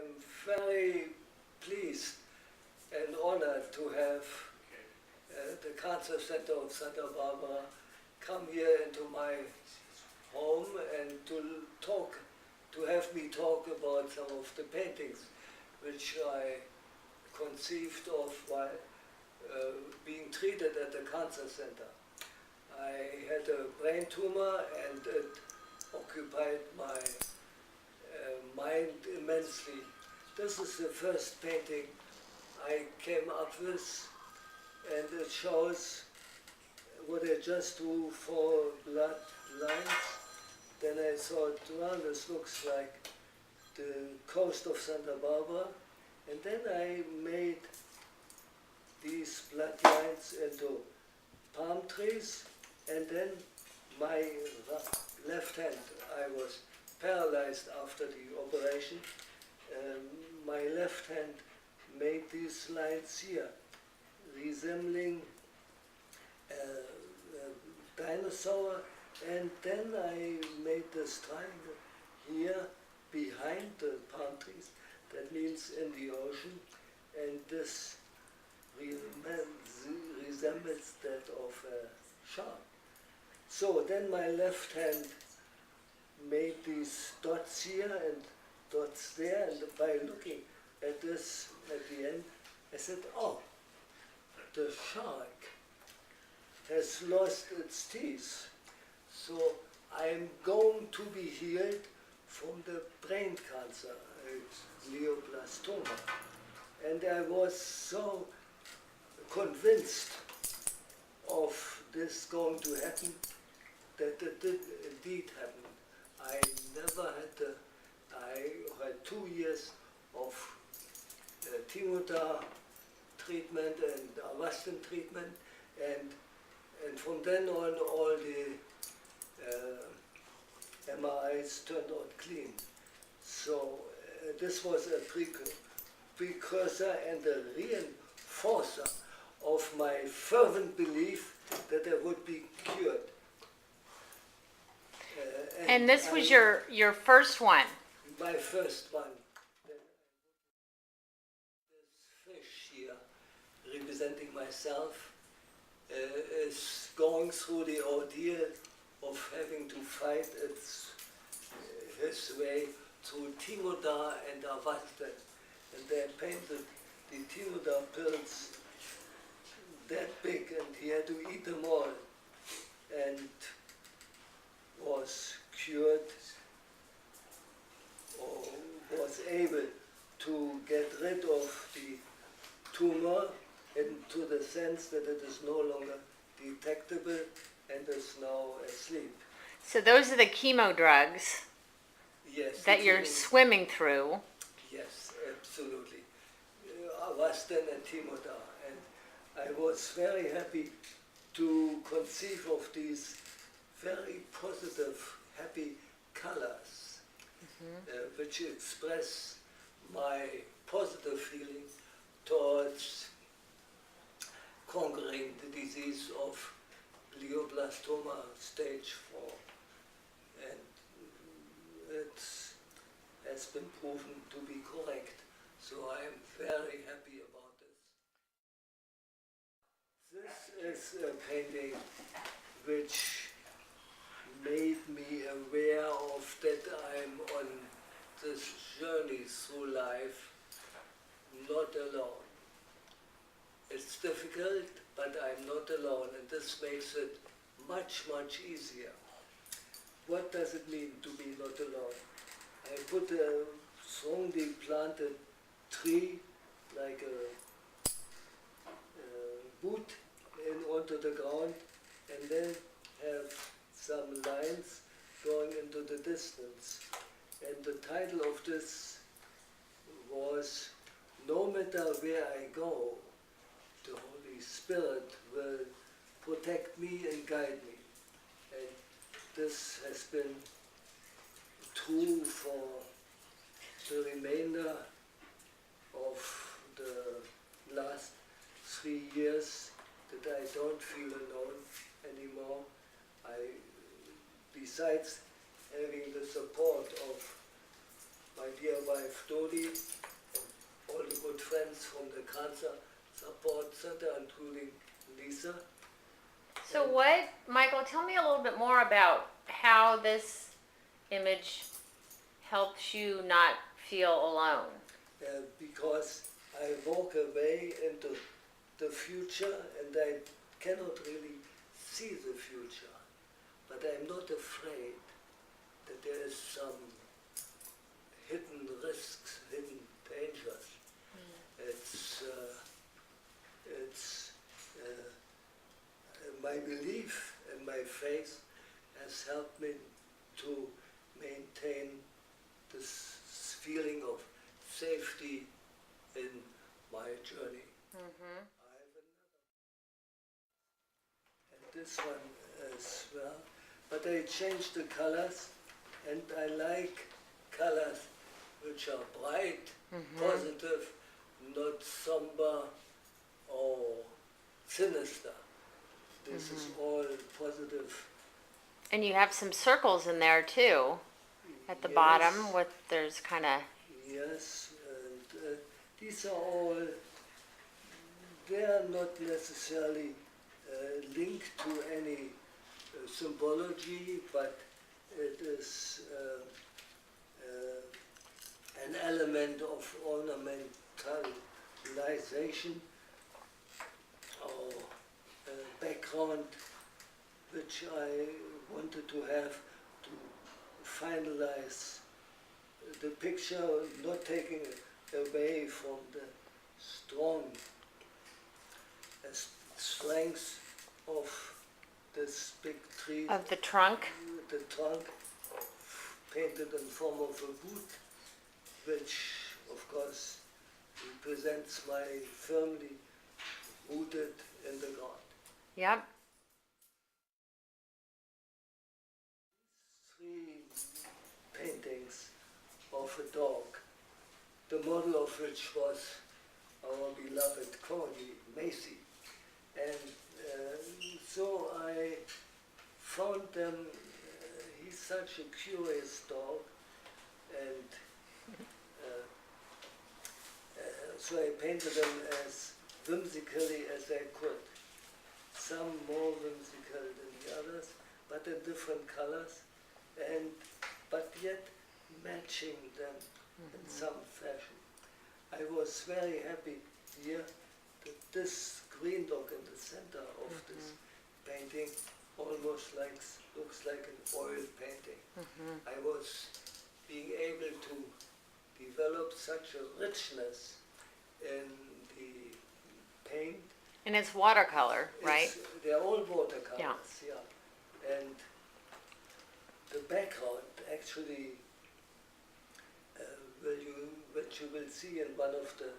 am very pleased and honored to have the Cancer Center of Santa Barbara come here into my home and to have me talk about some of the paintings which I conceived of while being treated at the Cancer Center. I had a brain tumor and it occupied my mind immensely. This is the first painting I came up with, and it shows what I just drew, 4 blood lines. Then I thought, well, this looks like the coast of Santa Barbara. And then I made these blood lines into palm trees, and then my left hand, I was paralyzed after the operation. My left hand made these lines here, resembling a dinosaur, and then I made this triangle here behind the palm trees. That means in the ocean, and this resembles that of a shark. So then my left hand made these dots here and dots there, and by looking at this at the end, I said, oh, the shark has lost its teeth. So I'm going to be healed from the brain cancer, glioblastoma. And I was so convinced of this going to happen that it did indeed happen. I had 2 years of chemotherapy treatment and Avastin treatment, and from then on all the MRIs turned out clean. So this was a precursor and a reinforcer of my fervent belief that I would be cured. And this was your first one? My first one. This fish here, representing myself, is going through the ordeal of having to fight his way through Timodar and Avastin. And they painted the Timodar pills that big, and he had to eat them all, and was cured, or was able to get rid of the tumor into the sense that it is no longer detectable and is now asleep. So those are the chemo drugs, yes, that you're swimming through. Yes, absolutely. Avastin and Timodar. And I was very happy to conceive of these very positive, happy colors, which express my positive feeling towards conquering the disease of glioblastoma stage 4. And it has been proven to be correct. So I am very happy about this. This is a painting which made me aware of that I'm on this journey through life not alone. It's difficult, but I'm not alone, and this makes it much, much easier. What does it mean to be not alone? I put a strongly planted tree, like a boot, onto the ground, and then have some lines going into the distance. And the title of this was, "No matter where I go, the Holy Spirit will protect me and guide me." And this has been true for the remainder of the last 3 years, that I don't feel alone anymore. Besides having the support of my dear wife Dodi, and all the good friends from the Cancer Support Center, including Lisa. So what, Michael, tell me a little bit more about how this image helps you not feel alone. Because I walk away into the future and I cannot really see the future, but I'm not afraid that there is some hidden risks, hidden dangers. It's my belief and my faith has helped me to maintain this feeling of safety in my journey. Mm-hmm. I have another, and this one as well. But I changed the colors, and I like colors which are bright, positive, not somber or sinister. This is all positive. And you have some circles in there too, at the bottom, with there's kind of. Yes, and these are all, they are not necessarily linked to any symbology, but it is an element of ornamentalization or background which I wanted to have to finalize the picture, not taking away from the strong strength of this big tree. Of the trunk? The trunk painted in form of a boot, which of course represents my firmly rooted in the ground. Yep. Three paintings of a dog, the model of which was our beloved Connie Macy. And so I found them, he's such a curious dog, and so I painted them as whimsically as I could. Some more whimsical than the others, but in different colors, and but yet matching them in some fashion. I was very happy here that this green dog in the center of this painting almost looks like an oil painting. I was being able to develop such a richness in the paint. And it's watercolor, right? They're all watercolors, yeah. And the background actually, which you will see in one of the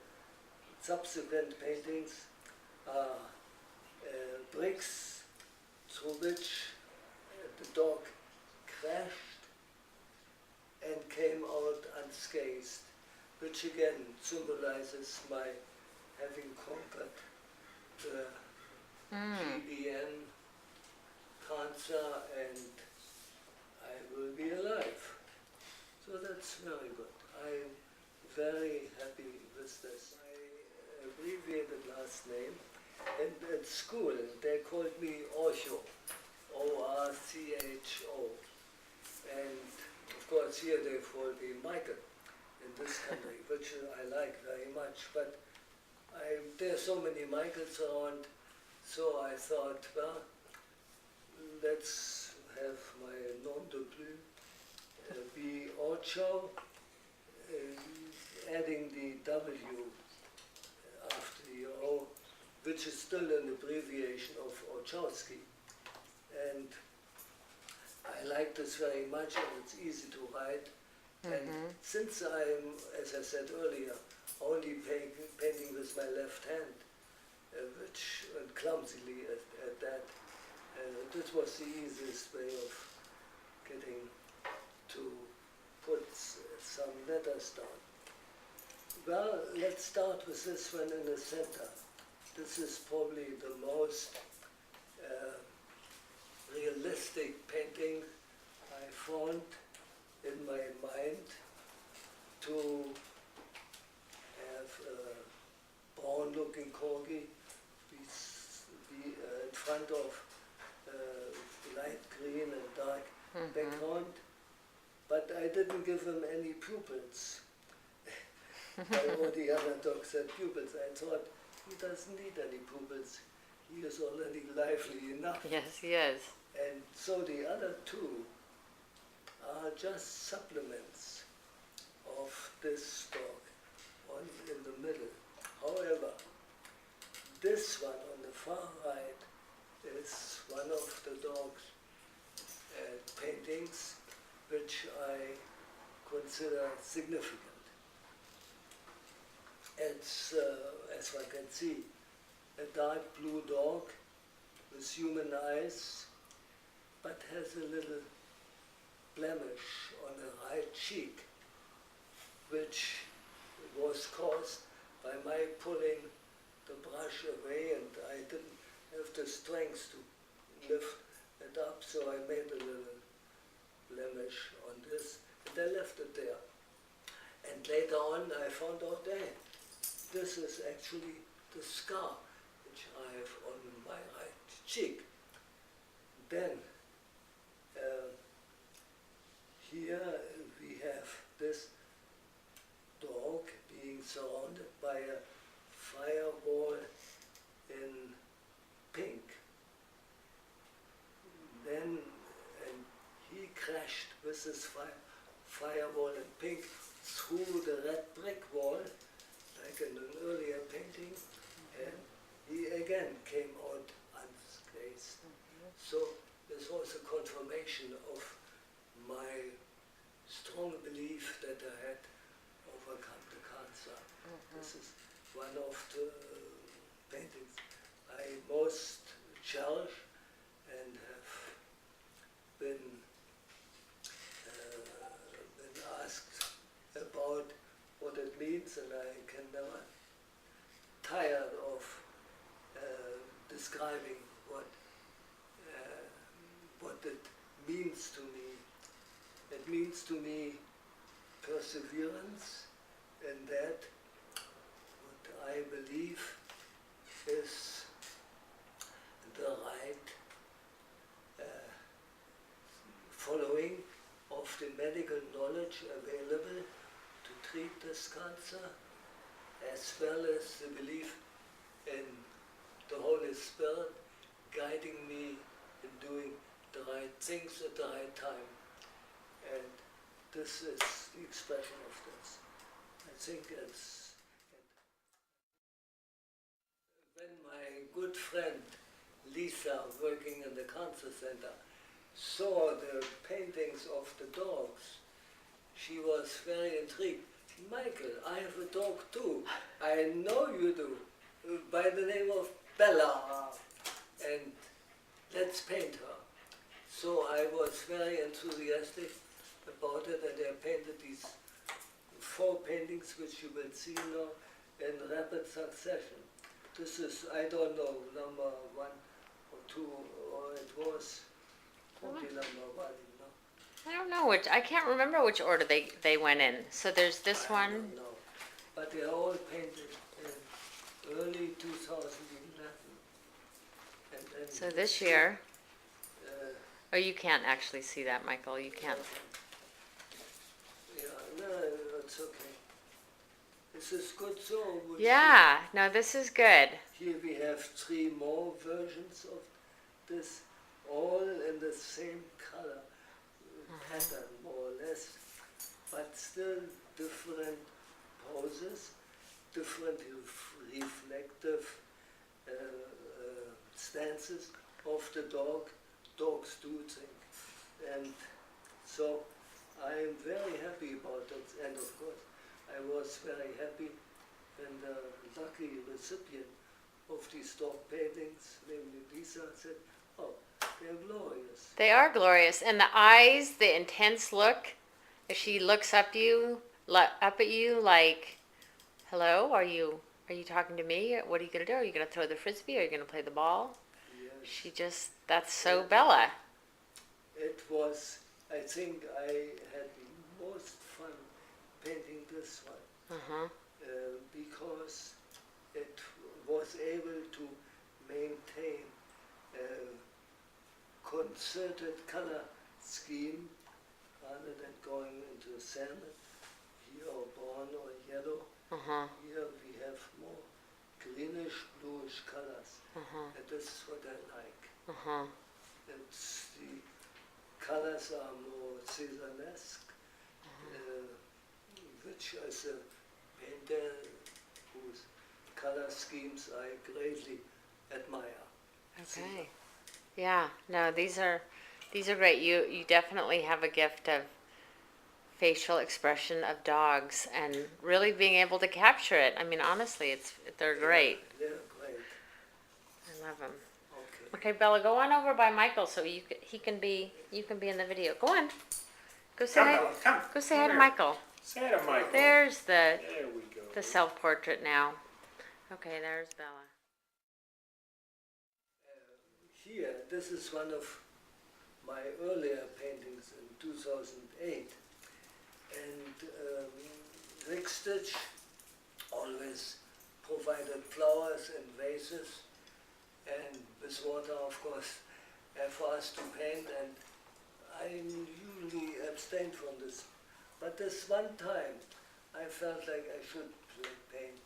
subsequent paintings, are bricks through which the dog crashed and came out unscathed, which again symbolizes my having conquered the GBN cancer, and I will be alive. So that's very good. I'm very happy with this. My abbreviated last name, and at school they called me Orcho, O-R-C-H-O. And of course here they call me Michael in this country, which I like very much. But there are so many Michaels around, so I thought, well, let's have my nom de plume be Orcho, adding the W after the O, which is still an abbreviation of Orchowski. And I like this very much, and it's easy to write. And since I'm, as I said earlier, only painting with my left hand, which and clumsily at that, this was the easiest way of getting to put some letters down. Well, let's start with this one in the center. This is probably the most realistic painting I found in my mind. to have a brown-looking corgi be in front of light green and dark background, but I didn't give him any pupils. While all the other dogs had pupils, I thought he doesn't need any pupils. He is already lively enough. Yes, he is. And so the other two are just supplements of this dog in the middle. However, this one on the far right is one of the dog's paintings which I consider significant. It's, as one can see, a dark blue dog with human eyes, but has a little blemish on the right cheek, which was caused by my pulling the brush away, and I didn't have the strength to lift it up, so I made a little blemish on this, and I left it there. And later on I found out, hey, this is actually the scar which I have on my right cheek. Then here we have this dog being surrounded by a firewall in pink. Then he crashed with this firewall in pink through the red brick wall, like in an earlier painting, and he again came out unscathed. So this was a confirmation of my strong belief that I had overcome the cancer. This is one of the paintings I most cherish and have been asked about what it means, and I can never tire of describing what it means to me. It means to me perseverance, and that what I believe is the right following of the medical knowledge available to treat this cancer, as well as the belief in the Holy Spirit guiding me in doing the right things at the right time. And this is the expression of this. I think it's... When my good friend Lisa, working in the cancer center, saw the paintings of the dogs, she was very intrigued. Michael, I have a dog too. I know you do, by the name of Bella, and let's paint her. So I was very enthusiastic about it, and I painted these 4 paintings, which you will see now in rapid succession. This is, I don't know, number 1 or 2, or it was probably number 1, no? I don't know which, I can't remember which order they went in. So there's this one. I don't know. But they are all painted in early 2011. And So this year, oh, you can't actually see that, Michael. You can't. Yeah, no, it's okay. This is good, so Yeah, no, this is good. here we have 3 more versions of this, all in the same color pattern, more or less, but still different poses, different reflective stances of the dog. Dogs do think, and so I am very happy about it. And of course, I was very happy when the lucky recipient of these dog paintings, namely Lisa, said, "Oh, they're glorious." They are glorious, and the eyes, the intense look. If she looks up at you like, "Hello, are you talking to me? What are you gonna do? Are you gonna throw the frisbee? Are you gonna play the ball?" Yes. She just, that's so Bella. It was, I think I had the most fun painting this one Uh-huh. because it was able to maintain a concerted color scheme rather than going into salmon here or brown or yellow. Uh-huh. Here we have more greenish, bluish colors, Uh-huh. and this is what I like. Uh-huh. It's the colors are more Cézannesque, which is a painter whose color schemes I greatly admire. Okay. Yeah. No, these are great. You definitely have a gift of facial expression of dogs and really being able to capture it. I mean, honestly, they're great. They're great. I love them. Okay. Okay, Bella, go on over by Michael so you can be in the video. Go on. Go say Come, hi. Bella, come. Go say Come hi to here. Michael. Say hi to Michael. There's There we go. the self-portrait now. Okay, there's Bella. Here, this is one of my earlier paintings in 2008. And Rick Stitch always provided flowers and vases and with water, of course, for us to paint. And I usually abstained from this. But this one time, I felt like I should paint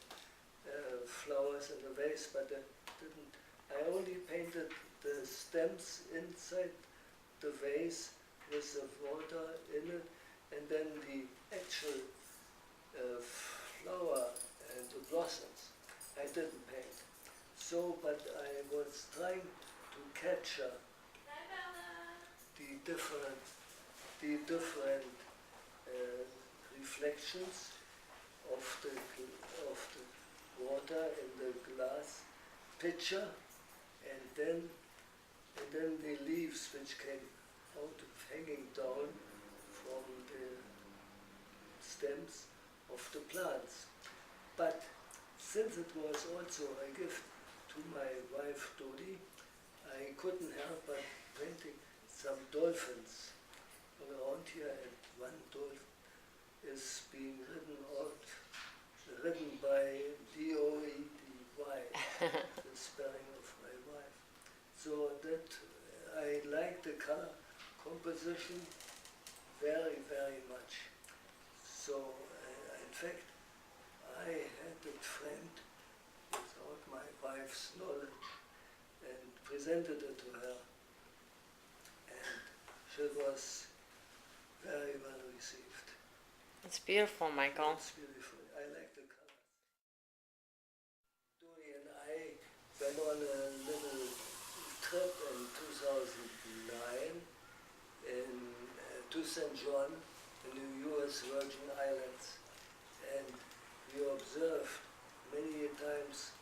flowers in a vase, but I didn't. I only painted the stems inside the vase with the water in it, and then the actual flower and the blossoms I didn't paint. So, but I was trying to capture the different reflections of the water in the glass pitcher, and then the leaves which came out hanging down from the stems of the plants. But since it was also a gift to my wife Dodi, I couldn't help but painting some dolphins around here, and one dolphin is being written by Doedy, the spelling of my wife. So that I like the color composition very, very much. So in fact, I had it framed without my wife's knowledge and presented it to her, and she was very well received. It's beautiful, Michael. It's beautiful. I like the color. Dodi and I went on a little trip in 2009 to St. John in the U.S. Virgin Islands, and we observed many times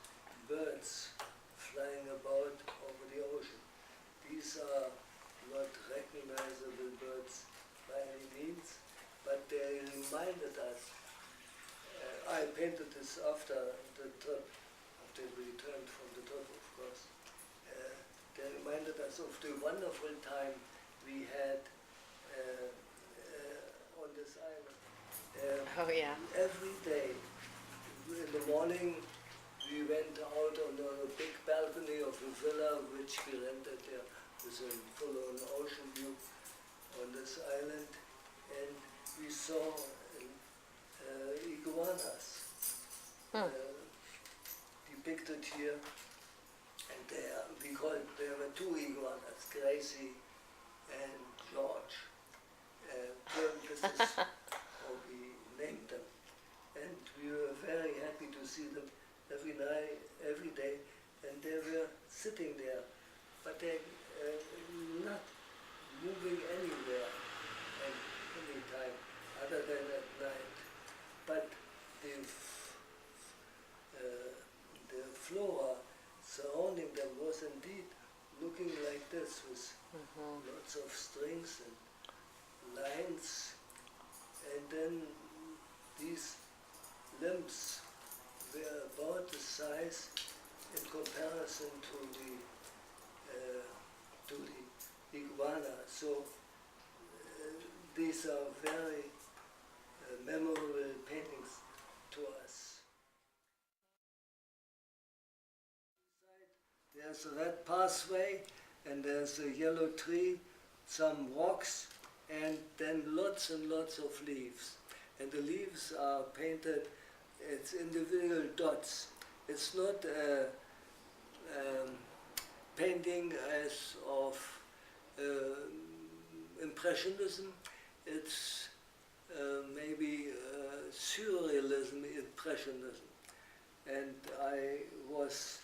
birds flying about over the ocean. These are not recognizable birds by any means, but they reminded us. I painted this after the trip, after we returned from the trip, of course. They reminded us of the wonderful time we had on this island. Oh yeah. Every day, in the morning, we went out on a big balcony of a villa which we rented there with a full-on ocean view on this island, and we saw iguanas depicted here, and there were two iguanas, Gracie and George. This is how we named them, and we were very happy to see them every night, every day, and they were sitting there, but they not moving anywhere at any time other than at night. But the flora surrounding them was indeed looking like this, with lots of strings and lines, and then these limbs were about the size in comparison to the iguana. So these are very memorable there's a red pathway, and there's a yellow tree, some rocks, and then lots and lots of leaves. And the leaves are painted, it's individual dots. It's not a painting as of Impressionism, it's maybe surrealism, Impressionism. And I was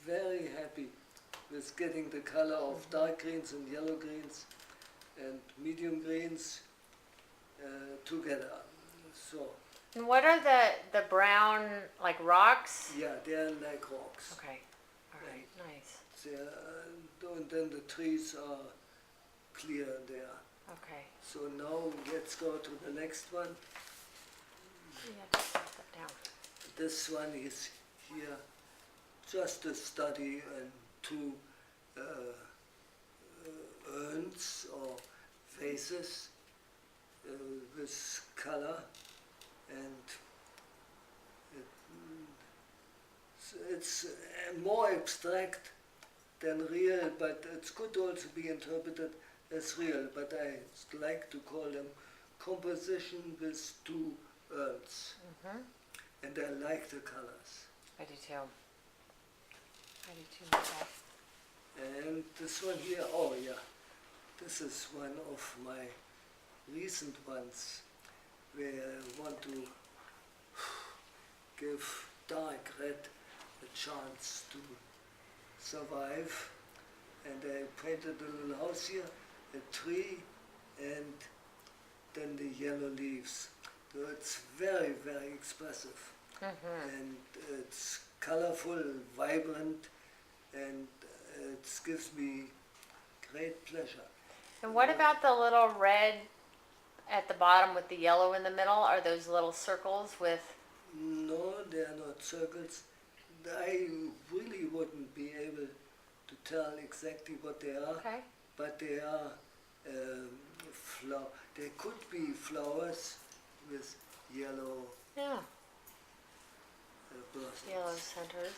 very happy with getting the color of dark greens and yellow greens and medium greens together. So, And what are the brown, like rocks? yeah, they're like rocks. Okay, all right, nice. And then the trees are clear there. Okay, So now let's go to the next one. yeah, just write that down. This one is here, just a study and two urns or vases with color, and it's more abstract than real, but it could also be interpreted as real, but I like to call them composition with two urns. Mm-hmm. And I like the colors. I do too. I do too myself. And this one here, oh yeah, this is one of my recent ones where I want to give dark red a chance to survive. And I painted a little house here, a tree, and then the yellow leaves. So it's very, very expressive. Mm-hmm. And it's colorful, vibrant, and it gives me great pleasure. And what about the little red at the bottom with the yellow in the middle? Are those little circles with? No, they are not circles. I really wouldn't be able to tell exactly what they are, Okay. but they are they could be flowers with yellow Yeah. blossoms. Yellow centers.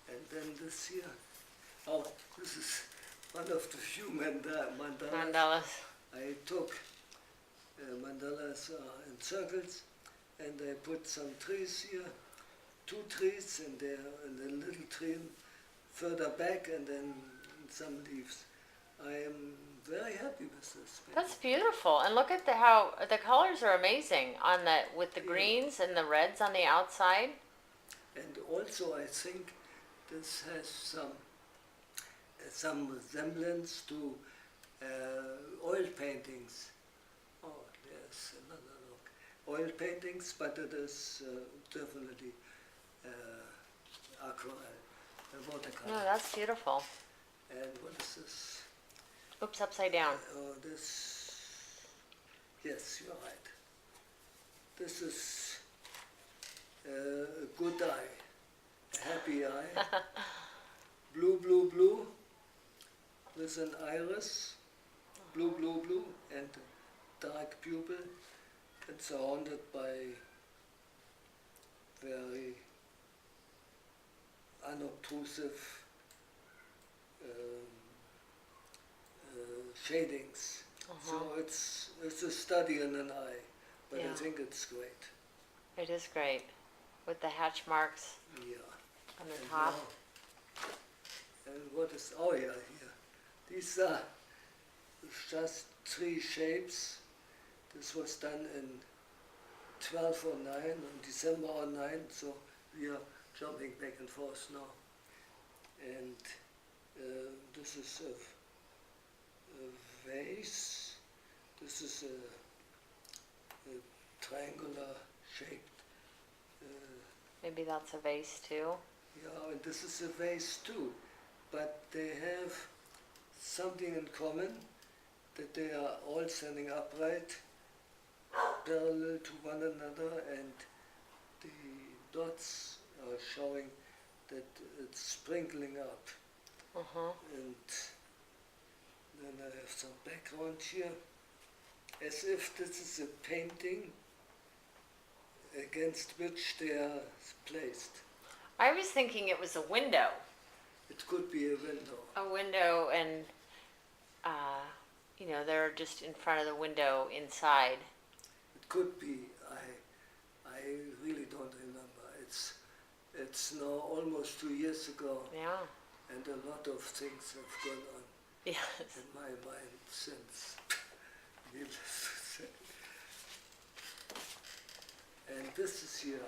And then this here, oh, this is one of the few mandalas. Mandalas. I took mandalas in circles, and I put some trees here, two trees, and there, and a little tree further back, and then some leaves. I am very happy with this painting. That's beautiful. And look at how the colors are amazing on with the greens and the reds on the outside. And also, I think this has some resemblance to oil paintings. Oh, there's another look. Oil paintings, but it is definitely aquarelle, watercolor. No, that's beautiful. And what is this? Oops, upside down. Oh, this. Yes, you're right. This is a good eye, a happy eye. Blue, blue, blue, with an iris, blue, blue, blue, and a dark pupil, and surrounded by very unobtrusive shadings. So it's a study in an eye, but I Yeah. think it's great. It is great with the hatch marks Yeah. on the And top. now- and what is, oh yeah, here. These are just three shapes. This was done in 1209, on December 09, so we are jumping back and forth now. And this is a vase. This is a triangular shaped. Maybe that's a vase too. Yeah, and this is a vase too, but they have something in common, that they are all standing upright, parallel to one another, and the dots are showing that it's sprinkling up. And then I have some background here, as if this is a painting against which they are placed. I was thinking it was a window. It could be a window. A window and, you know, they're just in front of the window inside. It could be. I really don't remember. It's now almost 2 years ago, Yeah. and a lot of things have gone on Yes. in my mind since, needless to say. And this is here.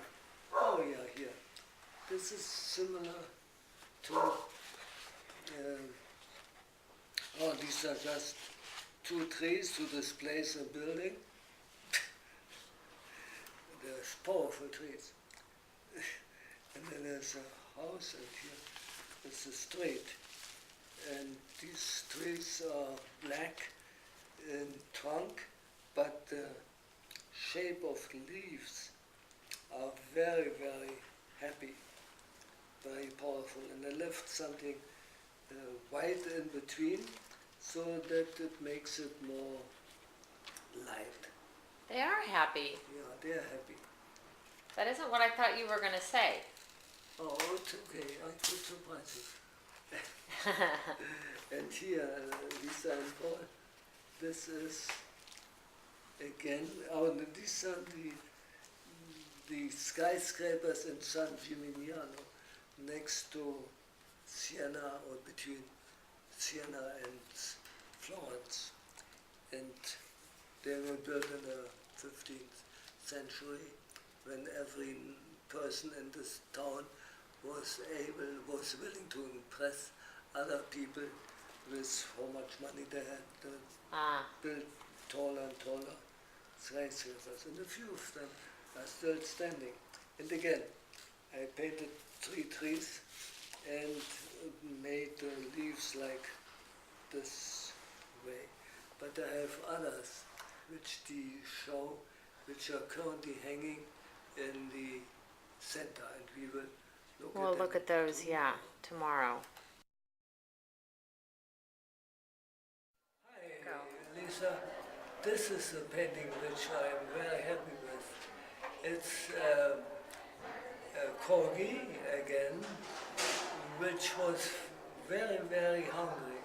Oh yeah, here. This is similar to, these are just 2 trees to displace a building. There's powerful trees. And then there's a house, and here is the street. And these trees are black in trunk, but the shape of leaves are very, very happy, very powerful. And I left something white in between so that it makes it more light. They are happy. Yeah, they're happy. That isn't what I thought you were going to say. Oh, it's okay. I could surprise you. And here, Lisa and Paul, this is again, these are the skyscrapers in San Gimignano, next to Siena, or between Siena and Florence. And they were built in the 15th century, when every person in this town was willing to impress other people with how much money they had to build taller and taller skyscrapers. And a few of them are still standing. And again, I painted 3 trees and made the leaves like this way. But I have others which are currently hanging in the center, and we will We'll look at those, yeah, tomorrow. Hi, Go. Lisa. This is a painting which I am very happy with. It's a corgi again, which was very, very hungry.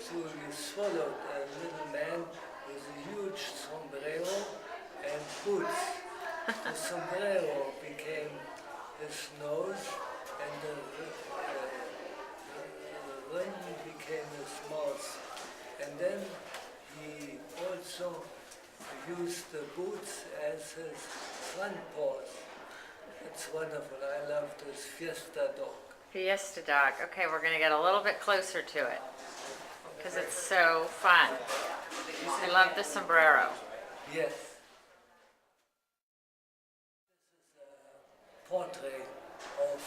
So he swallowed a little man with a huge sombrero and boots. The sombrero became his nose, and the ring became his mouth. And then he also used the boots as his front paws. It's wonderful. I love this Fiesta dog. Fiesta dog. Okay, we're going to get a little bit closer to it because it's so fun. I love the sombrero. Yes. Portrait of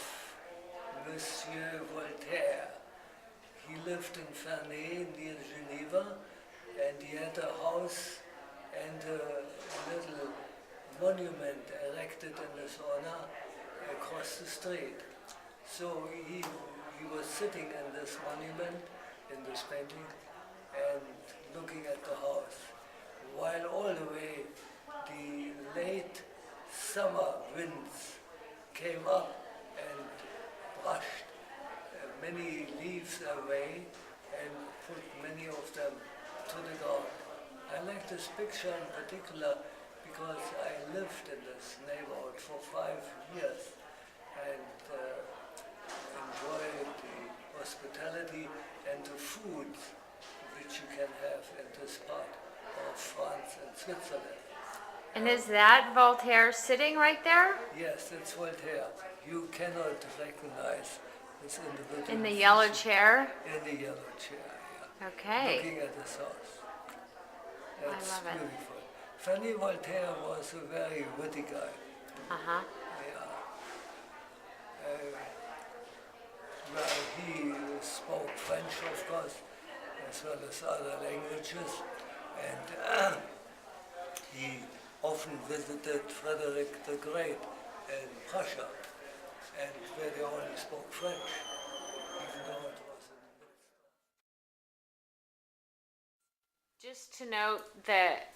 Monsieur Voltaire. He lived in Ferney near Geneva, and he had a house and a little monument erected in his honor across the street. So he was sitting in this monument, in this painting, and looking at the house, while all the way the late summer winds came up and brushed many leaves away and put many of them to the ground. I like this picture in particular because I lived in this neighborhood for 5 years and enjoyed the hospitality and the food which you can have in this part of France and Switzerland. And is that Voltaire sitting right there? Yes, it's Voltaire. You cannot recognize this individual. In the yellow chair? In the yellow chair, yeah. Okay. Looking at this house. That's love it. beautiful. Fanny Voltaire was a very witty guy. Uh-huh. Yeah. Well, he spoke French, of course, as well as other languages, and he often visited Frederick the Great in Prussia, and where they only spoke French, even though it was in the midst. Just to note that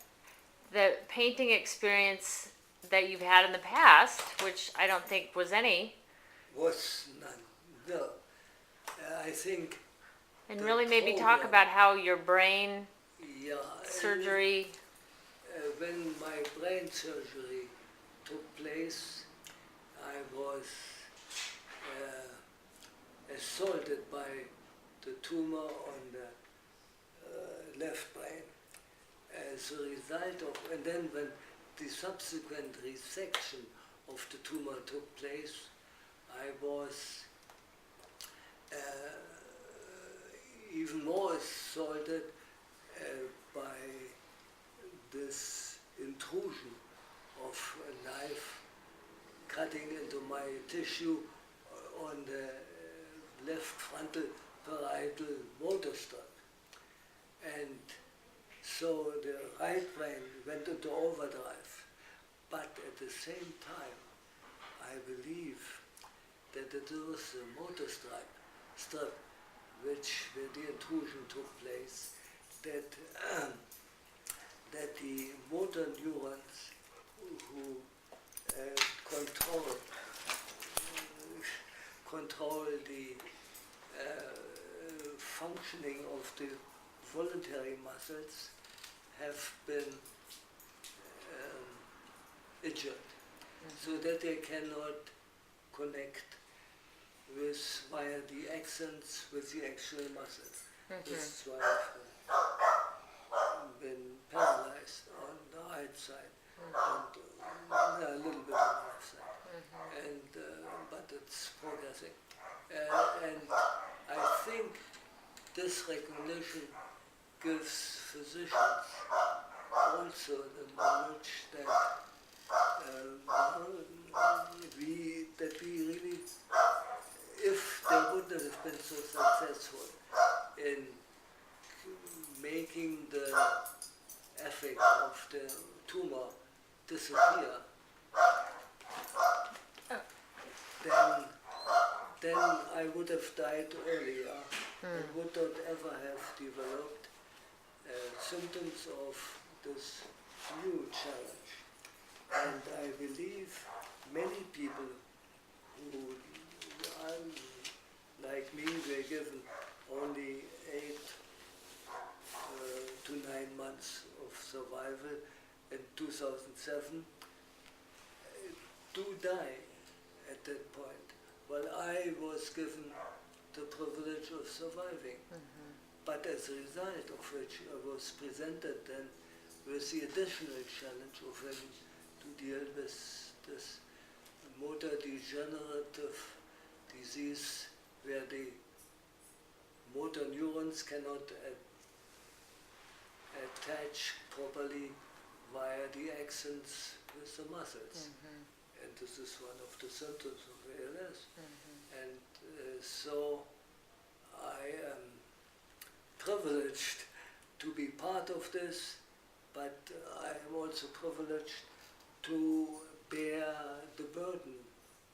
the painting experience that you've had in the past, which I don't think was any, Was none, no. I think, And the really maybe talk program- about how your brain yeah, surgery. when my brain surgery took place, I was assaulted by the tumor on the left brain. As a result of, and then when the subsequent resection of the tumor took place, I was even more assaulted by this intrusion of a knife cutting into my tissue on the left frontal parietal motor strip. And so the right brain went into overdrive. But at the same time, I believe that it was the motor strip where the intrusion took place, that that the motor neurons who control the functioning of the voluntary muscles have been injured, so that they cannot connect via the axons with the actual muscles. This is why I've been paralyzed on the right side and a little bit on the left side, and but it's progressing. And I think this recognition gives physicians also the knowledge that we really, if they wouldn't have been so successful in making the effect of the tumor disappear, then I would have died earlier and would not ever have developed symptoms of this new challenge. And I believe many people who, like me, were given only 8 to 9 months of survival in 2007, do die at that point. Well, I was given the privilege of surviving. But as a result of which I was presented then with the additional challenge of having to deal with this motor degenerative disease where the motor neurons cannot attach properly via the axons with the muscles. And this is one of the symptoms of ALS. And so I am privileged to be part of this, but I am also privileged to bear the burden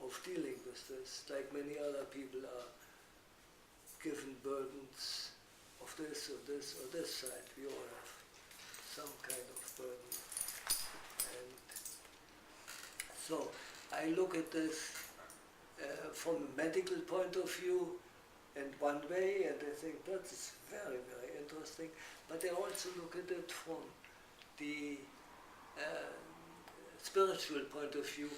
of dealing with this, like many other people are given burdens of this or this or this side. We all have some kind of burden. And so I look at this from a medical point of view in one way, and I think that's very, very interesting. But I also look at it from the spiritual point of view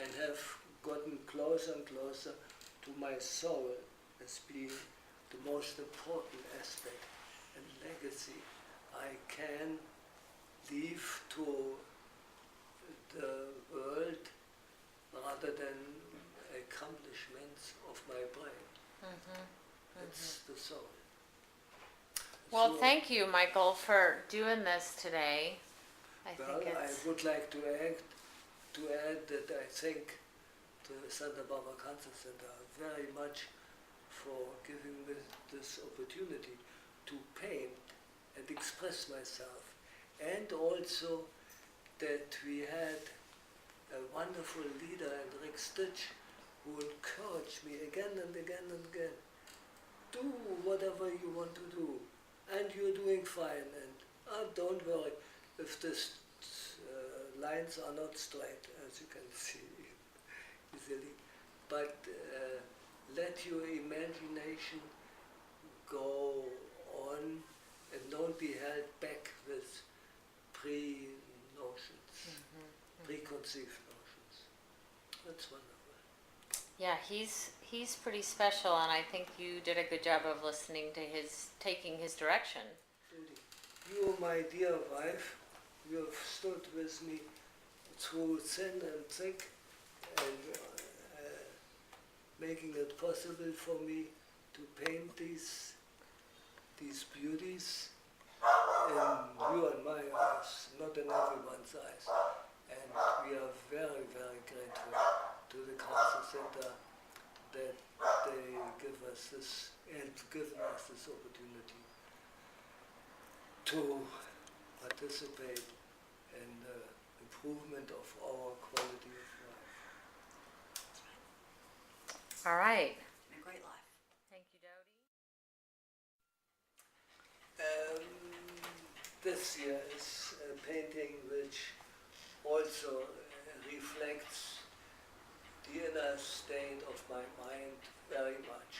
and have gotten closer and closer to my soul as being the most important aspect and legacy I can leave to the world rather than accomplishments of my brain. It's the soul. Well, So, thank you, Michael, for doing this today. I well, think it's I would like to add that I thank the Santa Barbara Cancer Center very much for giving me this opportunity to paint and express myself, and also that we had a wonderful leader, Rick Stitch, who encouraged me again and again and again. Do whatever you want to do, and you're doing fine, and don't worry if the lines are not straight, as you can see easily. But let your imagination go on and don't be held back with preconceived notions. That's wonderful. Yeah, he's pretty special, and I think you did a good job of listening to taking his direction. You, my dear wife, you have stood with me through thin and thick and making it possible for me to paint these beauties in you and my eyes, not in everyone's eyes. And we are very, very grateful to the Cancer Center that they give us this and given us this opportunity to participate in the improvement of our quality of life. All right. A great life. Thank you, Dodie. This year is a painting which also reflects the inner state of my mind very much.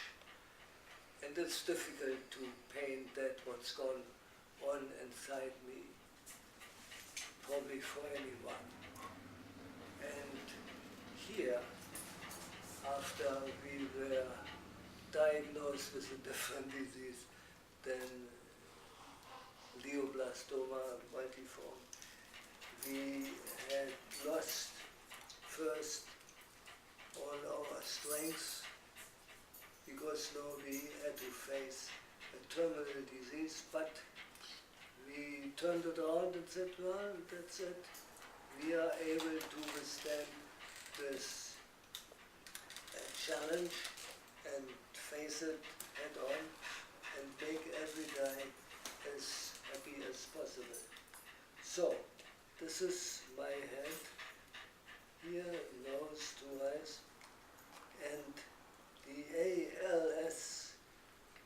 And it's difficult to paint that what's gone on inside me, probably for anyone. And here, after we were diagnosed with a different disease than glioblastoma multiforme, we had lost first all our strengths because now we had to face a terminal disease, but we turned it around and said, well, that's it. We are able to withstand this challenge and face it head on and make every day as happy as possible. So, this is my hand, here, nose, two eyes, and the ALS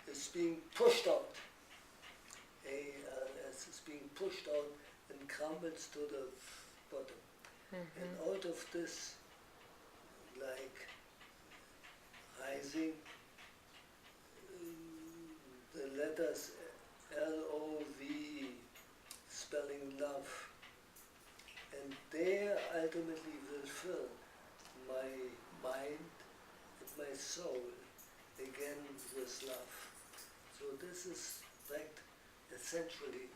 is being pushed out. ALS is being pushed out and crumbles to the bottom. Mm-hmm. And out of this, like rising, the letters L-O-V, spelling love. And they ultimately will fill my mind and my soul again with love. So this is like essentially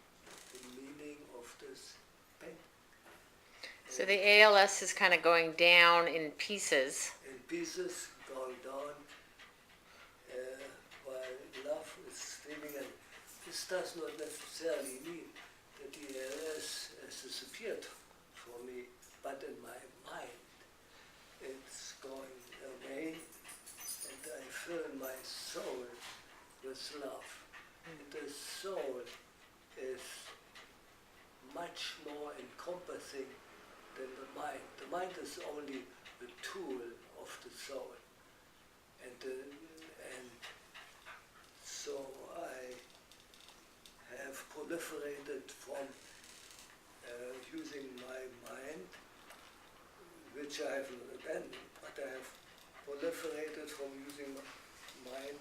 the meaning of this painting. So the ALS is kind of going down in pieces. In pieces, going down, while love is streaming. And this does not necessarily mean that the ALS has disappeared for me, but in my mind it's going away, and I fill my soul with love. And the soul is much more encompassing than the mind. The mind is only the tool of the soul. And so I have proliferated from using my mind, which I have not abandoned, but I have proliferated from using my mind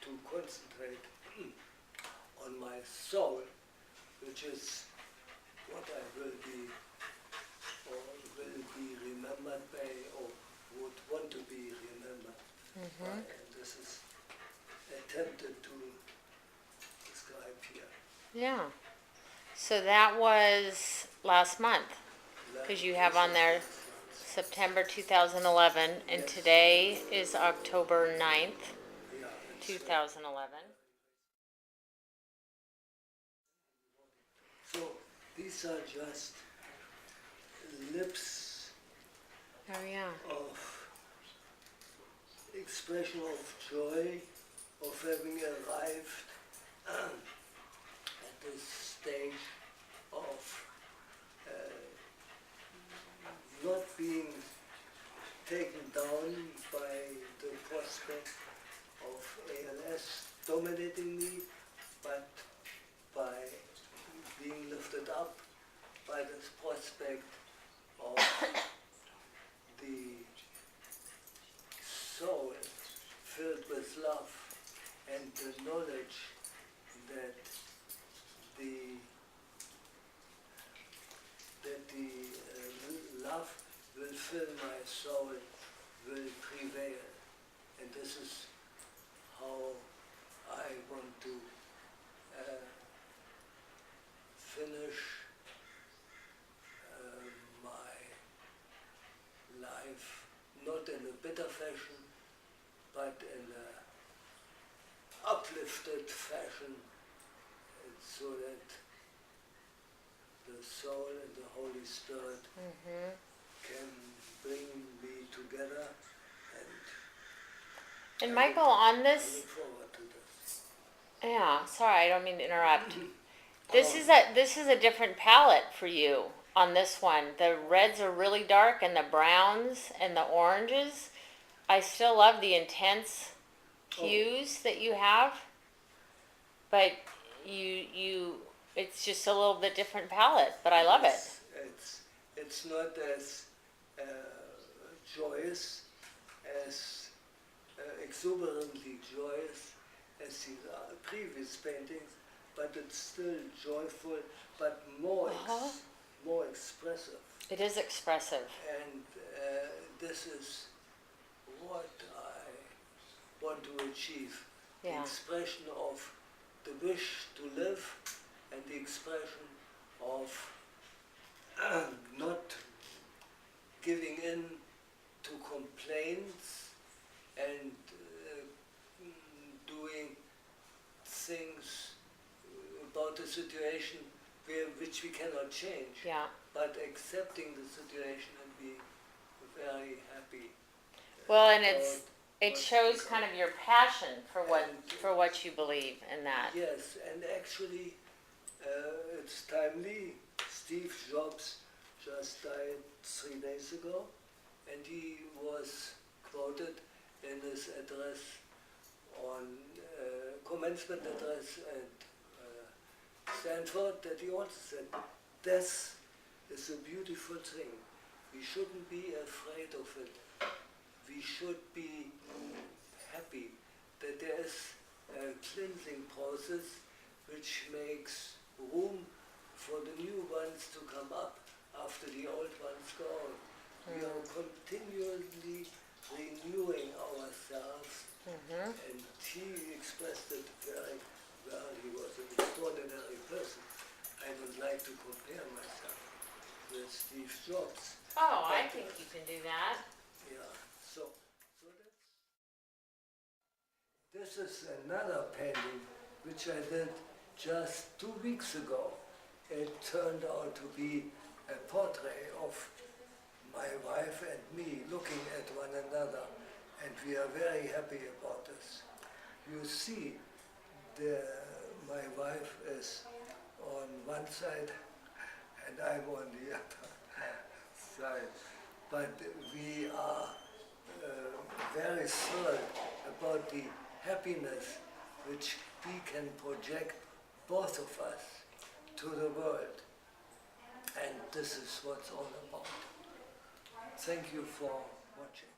to concentrate on my soul, which is what I will be or will be remembered by or would want to be remembered by. And this is attempted to describe here. Yeah. So that was last month, because you have on there September 2011, and Yes. today is October 9th, Yeah, it's, 2011. so these are just lips Oh yeah. of expression of joy of having arrived at this stage of not being taken down by the prospect of ALS dominating me, but by being lifted up by this prospect of the soul is love, and the knowledge that the love will fill my soul, will prevail. And this is how I want to finish my life, not in a bitter fashion, but in a uplifted fashion, so that the soul and the Holy Spirit can bring me together, And Michael, on I this, look forward to this. yeah, sorry, I don't mean to interrupt. This is a different palette for you on this one. The reds are really dark, and the browns and the oranges. I still love the intense hues that you have, but it's just a little bit different palette. But I love it. It's not as joyous, as exuberantly joyous as the previous paintings, but it's still joyful, but more expressive. It is expressive. And this is what I want to achieve. The Yeah. expression of the wish to live, and the expression of not giving in to complaints and doing things about the situation which we cannot change, Yeah. but accepting the situation and being very happy. Well, and about it what shows we kind are. of your passion for And- what you believe in that. Yes, and actually it's timely. Steve Jobs just died 3 days ago, and he was quoted in his address on commencement address at Stanford, that he also said, death is a beautiful thing. We shouldn't be afraid of it. We should be happy that there is a cleansing process which makes room for the new ones to come up after the old ones go out. We are continually renewing ourselves, and he expressed it very well. He was an extraordinary person. I don't like to compare myself with Steve Jobs. Oh, I think you can do that. Yeah, so this is another painting which I did just 2 weeks ago. It turned out to be a portrait of my wife and me looking at one another, and we are very happy about this. You see, my wife is on one side and I'm on the other side, but we are very thrilled about the happiness which we can project, both of us, to the world. And this is what's all about. Thank you for watching.